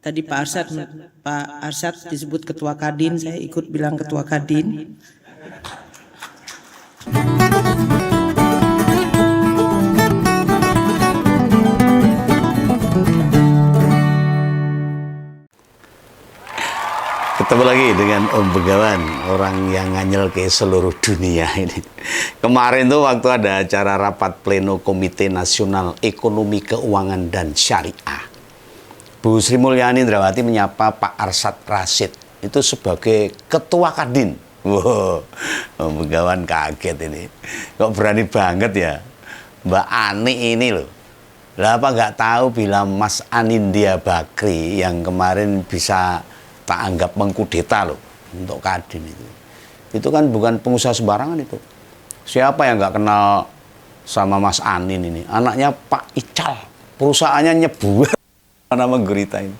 Tadi Pak Arsyad disebut ketua Kadin, saya ikut bilang ketua Kadin. Ketemu lagi dengan Om Begawan, orang yang nganyel ke seluruh dunia ini. Kemarin tuh waktu ada acara rapat pleno Komite Nasional Ekonomi Keuangan dan Syariah, Bu Sri Mulyani Indrawati menyapa Pak Arsyad Rashid itu sebagai Ketua Kadin. Wow, Om Begawan kaget ini. Kok berani banget ya Mbak Ani ini loh. Lah apa nggak tahu bila Mas Anindya Bakri yang kemarin bisa tak anggap mengkudeta loh untuk Kadin itu. Itu kan bukan pengusaha sembarangan itu. Siapa yang nggak kenal sama Mas Anin ini? Anaknya Pak Ical, perusahaannya nyebuah nama gurita ini.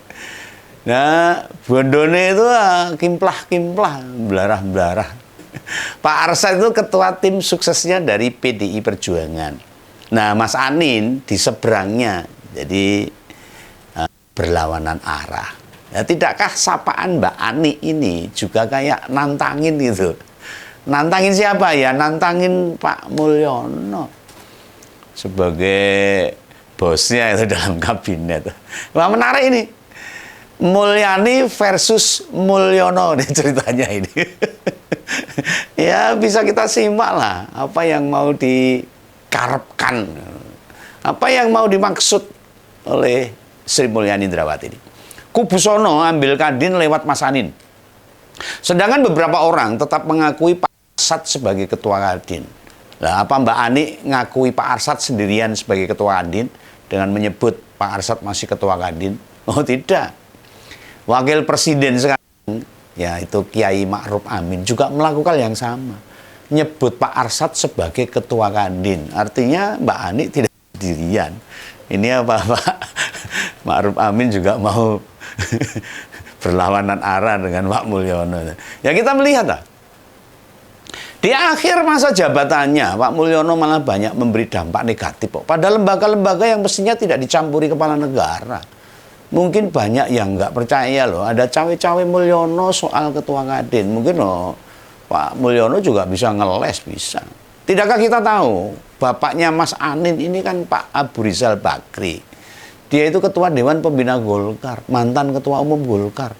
Nah, bondone itu kimplah-kimplah, belarah-belarah. Pak Arsyad itu ketua tim suksesnya dari PDI Perjuangan. Nah, Mas Anin di seberangnya, jadi berlawanan arah. Ya, tidakkah sapaan Mbak Ani ini juga kayak nantangin gitu? Nantangin siapa ya? Nantangin Pak Mulyono sebagai bosnya itu dalam kabinet. Wah, menarik ini. Mulyani versus Mulyono nih ceritanya ini. Ya, bisa kita simak lah apa yang mau dikarepkan, apa yang mau dimaksud oleh Sri Mulyani Indrawati ini. Kubu sono ambil Kadin lewat Mas Anin. Sedangkan beberapa orang tetap mengakui Pak Arsyad sebagai ketua Kadin. Lah apa Mbak Ani ngakui Pak Arsyad sendirian sebagai ketua Kadin dengan menyebut Pak Arsyad masih ketua Kadin? Oh tidak. Wakil Presiden sekarang, yaitu Kiai Ma'ruf Amin juga melakukan yang sama. Nyebut Pak Arsyad sebagai ketua Kadin. Artinya Mbak Ani tidak sendirian. Ini apa Pak Ma'ruf Amin juga mau berlawanan arah dengan Pak Mulyono. Ya kita melihat lah. Di akhir masa jabatannya, Pak Mulyono malah banyak memberi dampak negatif kok. Pada lembaga-lembaga yang mestinya tidak dicampuri kepala negara. Mungkin banyak yang nggak percaya loh. Ada cawe-cawe Mulyono soal ketua Kadin. Mungkin loh Pak Mulyono juga bisa ngeles, bisa. Tidakkah kita tahu, bapaknya Mas Anin ini kan Pak Abu Rizal Bakri. Dia itu ketua Dewan Pembina Golkar, mantan ketua umum Golkar.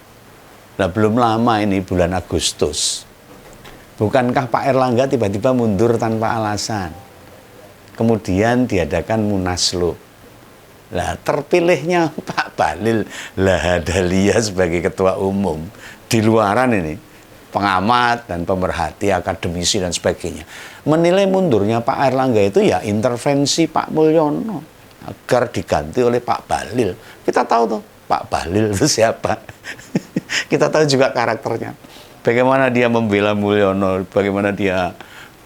Nah, belum lama ini bulan Agustus. Bukankah Pak Erlangga tiba-tiba mundur tanpa alasan? Kemudian diadakan Munaslup. Lah, terpilihnya Pak Bahlil Lahadalia sebagai ketua umum. Di luaran ini, pengamat dan pemerhati, akademisi dan sebagainya menilai mundurnya Pak Erlangga itu ya intervensi Pak Mulyono agar diganti oleh Pak Bahlil. Kita tahu tuh Pak Bahlil itu siapa. Kita tahu juga karakternya. Bagaimana dia membela Mulyono, bagaimana dia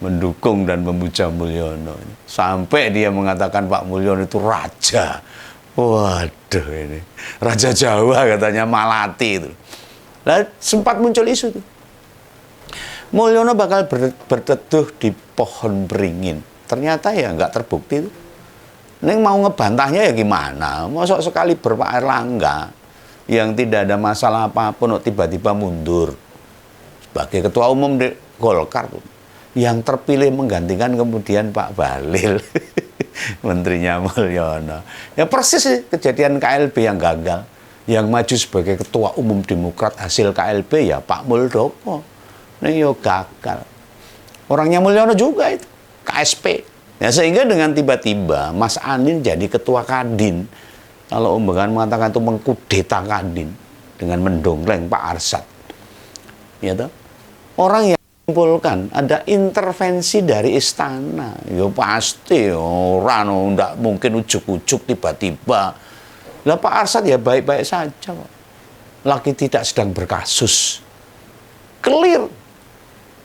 mendukung dan memuja Mulyono. Sampai dia mengatakan Pak Mulyono itu raja. Waduh ini. Raja Jawa katanya Malati itu. Lah sempat muncul isu tuh. Mulyono bakal berteduh di pohon beringin. Ternyata ya nggak terbukti tuh. Neng mau ngebantahnya ya gimana? Masuk sekali Pak Erlangga yang tidak ada masalah apapun tiba-tiba mundur sebagai ketua umum di Golkar tuh. Yang terpilih menggantikan kemudian Pak Bahlil, menterinya Mulyono. Ya persis sih kejadian KLB yang gagal. Yang maju sebagai ketua umum Demokrat hasil KLB ya Pak Muldoko. Ini yo gagal. Orangnya Mulyono juga itu, KSP. Ya, sehingga dengan tiba-tiba Mas Anin jadi ketua Kadin. Kalau Om Begawan mengatakan itu mengkudeta Kadin dengan mendongkleng Pak Arsyad. Ya toh? Orang yang menyimpulkan ada intervensi dari istana. Ya pasti orang enggak mungkin ujuk-ujuk tiba-tiba. Lah Pak Arsyad ya baik-baik saja kok. Lagi tidak sedang berkasus. Clear.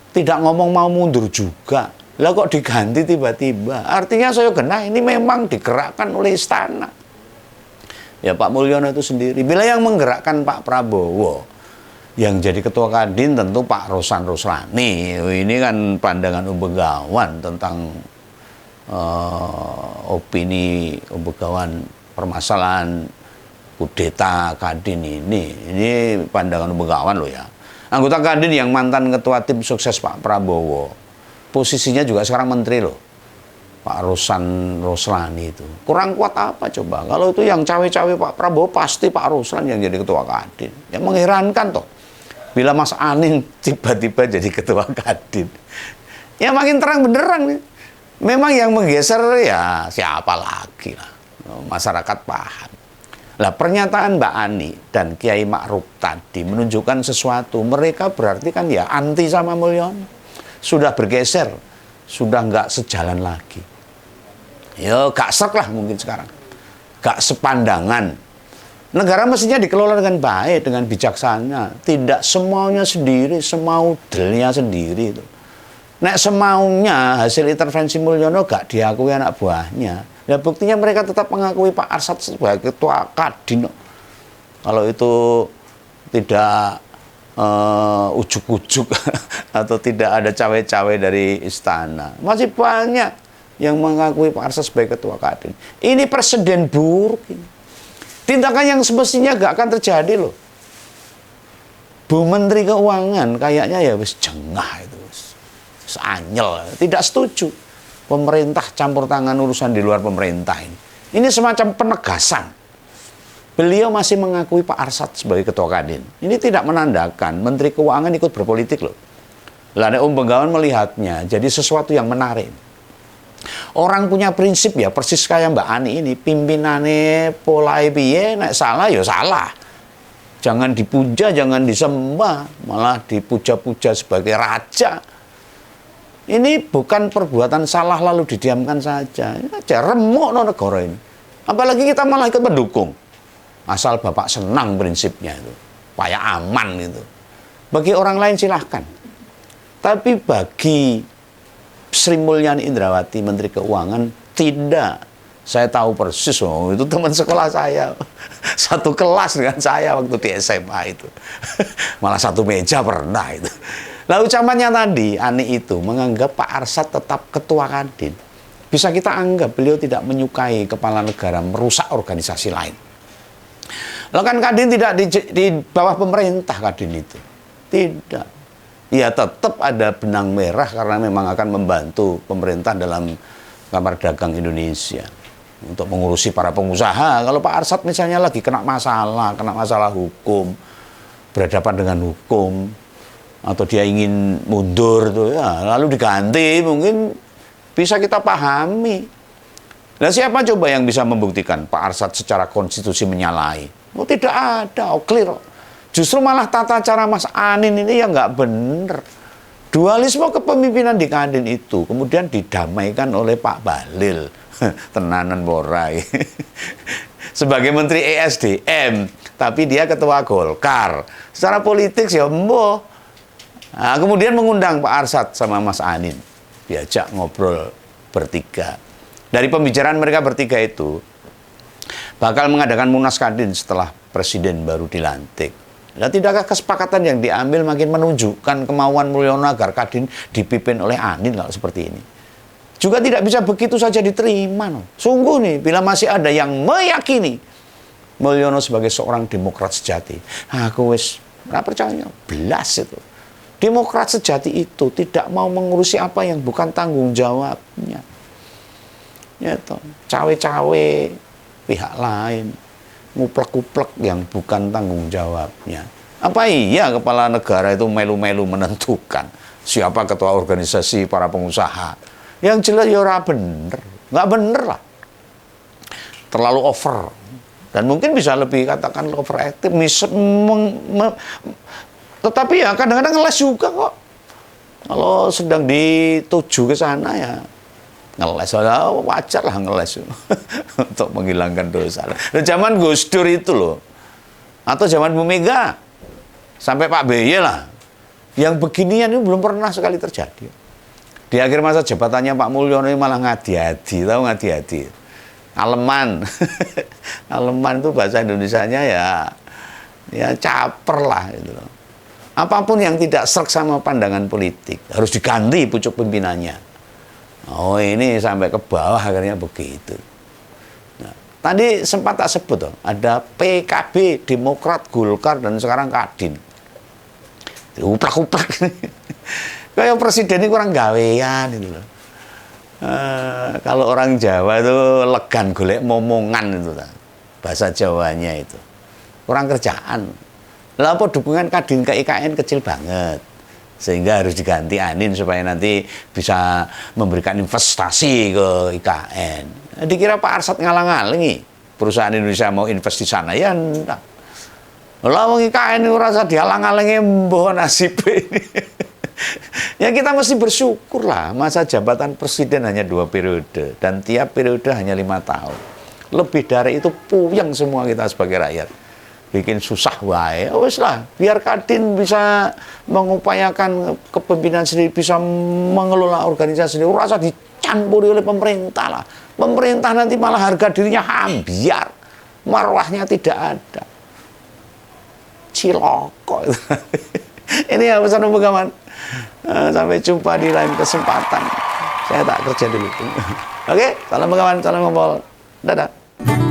Tidak ngomong mau mundur juga. Lah kok diganti tiba-tiba? Artinya saya kena ini memang digerakkan oleh istana. Ya Pak Mulyono itu sendiri. Bila yang menggerakkan Pak Prabowo, yang jadi ketua Kadin tentu Pak Rosan Roslani. Ini kan pandangan Om Begawan tentang opini Om Begawan permasalahan kudeta Kadin ini pandangan Begawan loh ya. Anggota Kadin yang mantan ketua tim sukses Pak Prabowo, posisinya juga sekarang menteri loh, Pak Roslani itu. Kurang kuat apa coba? Kalau itu yang cawe-cawe Pak Prabowo, pasti Pak Ruslan yang jadi ketua Kadin. Yang mengherankan toh, bila Mas Anin tiba-tiba jadi ketua Kadin. Ya makin terang benderang nih. Memang yang menggeser ya siapa lagi lah. Masyarakat paham. Lah pernyataan Mbak Ani dan Kiai Ma'ruf tadi menunjukkan sesuatu. Mereka berarti kan ya anti sama Mulyono. Sudah bergeser, sudah nggak sejalan lagi. Ya gak serk lah mungkin sekarang. Gak sepandangan. Negara mestinya dikelola dengan baik, dengan bijaksana. Tidak semuanya sendiri, semaudelnya sendiri itu. Nek semaunya hasil intervensi Mulyono gak diakui anak buahnya. Ya buktinya mereka tetap mengakui Pak Arsad sebagai ketua Kadin. Kalau itu tidak ujuk-ujuk atau tidak ada cawe-cawe dari istana, masih banyak yang mengakui Pak Arsad sebagai ketua Kadin. Ini presiden buruk ini. Tindakan yang semestinya gak akan terjadi loh. Bu Menteri Keuangan kayaknya ya wis jengah itu, wis anyel, tidak setuju pemerintah campur tangan urusan di luar pemerintah ini. Ini semacam penegasan. Beliau masih mengakui Pak Arsad sebagai ketua Kadin. Ini tidak menandakan Menteri Keuangan ikut berpolitik loh. Lah Om Begawan melihatnya jadi sesuatu yang menarik. Orang punya prinsip ya persis kayak Mbak Ani ini, pimpinannya polai piye, nek salah ya salah. Jangan dipuja, jangan disembah, malah dipuja-puja sebagai raja. Ini bukan perbuatan salah lalu didiamkan saja. Ini aja remuk no negara ini. Apalagi kita malah ikut mendukung. Asal Bapak senang prinsipnya itu. Supaya aman gitu. Bagi orang lain silahkan. Tapi bagi Sri Mulyani Indrawati, Menteri Keuangan, tidak. Saya tahu persis, oh, itu teman sekolah saya. Satu kelas dengan saya waktu di SMA itu. Malah satu meja pernah itu. Lalu ucapannya tadi, Ani itu menganggap Pak Arsad tetap ketua Kadin. Bisa kita anggap beliau tidak menyukai kepala negara merusak organisasi lain. Lalu kan Kadin tidak di bawah pemerintah Kadin itu. Tidak. Ya tetap ada benang merah karena memang akan membantu pemerintah dalam Kamar Dagang Indonesia. Untuk mengurusi para pengusaha. Kalau Pak Arsad misalnya lagi kena masalah hukum, berhadapan dengan hukum, atau dia ingin mundur tuh ya lalu diganti, mungkin bisa kita pahami. Nah siapa coba yang bisa membuktikan Pak Arsad secara konstitusi menyalahi? Oh tidak ada, oh clear. Justru malah tata cara Mas Anin ini yang nggak bener. Dualisme kepemimpinan di Kadin itu kemudian didamaikan oleh Pak Bahlil. Tenanan borai. Sebagai Menteri ESDM, tapi dia ketua Golkar. Secara politik ya mboh. Nah, kemudian mengundang Pak Arsad sama Mas Anin, diajak ngobrol bertiga. Dari pembicaraan mereka bertiga itu, bakal mengadakan Munas Kadin setelah presiden baru dilantik. Nah, tidakkah kesepakatan yang diambil makin menunjukkan kemauan Mulyono agar Kadin dipimpin oleh Anin kalau seperti ini? Juga tidak bisa begitu saja diterima. No. Sungguh nih, bila masih ada yang meyakini Mulyono sebagai seorang demokrat sejati, aku wis nggak percaya, belas itu. Demokrat sejati itu tidak mau mengurusi apa yang bukan tanggung jawabnya. Ya toh, cawe-cawe pihak lain, nguplek-nguplek yang bukan tanggung jawabnya. Apa iya kepala negara itu melu-melu menentukan siapa ketua organisasi para pengusaha? Yang jelas ya ora bener, nggak bener lah. Terlalu over. Dan mungkin bisa lebih katakan overactive. Tetapi ya kadang-kadang ngeles juga kok. Kalau sedang dituju ke sana ya ngeles, wajar lah ngeles untuk menghilangkan dosa. Dan zaman Gus Dur itu loh, atau zaman Bu Mega, sampai Pak BY lah, yang beginian ini belum pernah sekali terjadi. Di akhir masa jabatannya Pak Mulyono ini malah ngadi-adi, tahu ngadi-adi? Aleman, aleman itu bahasa Indonesianya ya caper lah gitu loh. Apapun yang tidak serk sama pandangan politik harus diganti pucuk pimpinannya. Oh ini sampai ke bawah akhirnya begitu. Nah, Tadi sempat tak sebut tuh, ada PKB, Demokrat, Golkar, dan sekarang Kadin. Uplak-uplak. Kayak presiden ini kurang gawean itu loh. Kalau orang Jawa itu legan golek momongan itu, bahasa Jawanya itu. Kurang kerjaan. Lah apa dukungan Kadin ke IKN kecil banget. Sehingga harus diganti Anin supaya nanti bisa memberikan investasi ke IKN. Dikira Pak Arsad ngalang-ngalangi perusahaan Indonesia mau invest di sana, ya enggak. Lah wong IKN itu rasa dihalang-halangi mbah nasib ini. Ya kita mesti bersyukur lah, masa jabatan presiden hanya 2 periode dan tiap periode hanya 5 tahun. Lebih dari itu puyeng semua kita sebagai rakyat. Bikin susah wae, wes lah, biar Kadin bisa mengupayakan kepemimpinan sendiri, bisa mengelola organisasi sendiri, rasa dicampuri oleh pemerintah lah. Pemerintah nanti malah harga dirinya hambiar, marwahnya tidak ada. Ciloko. Ini ya pesan Kawan. Sampai jumpa di lain kesempatan. Saya tak kerja dulu. Oke, salam kawan, salam ngobrol. Dadah.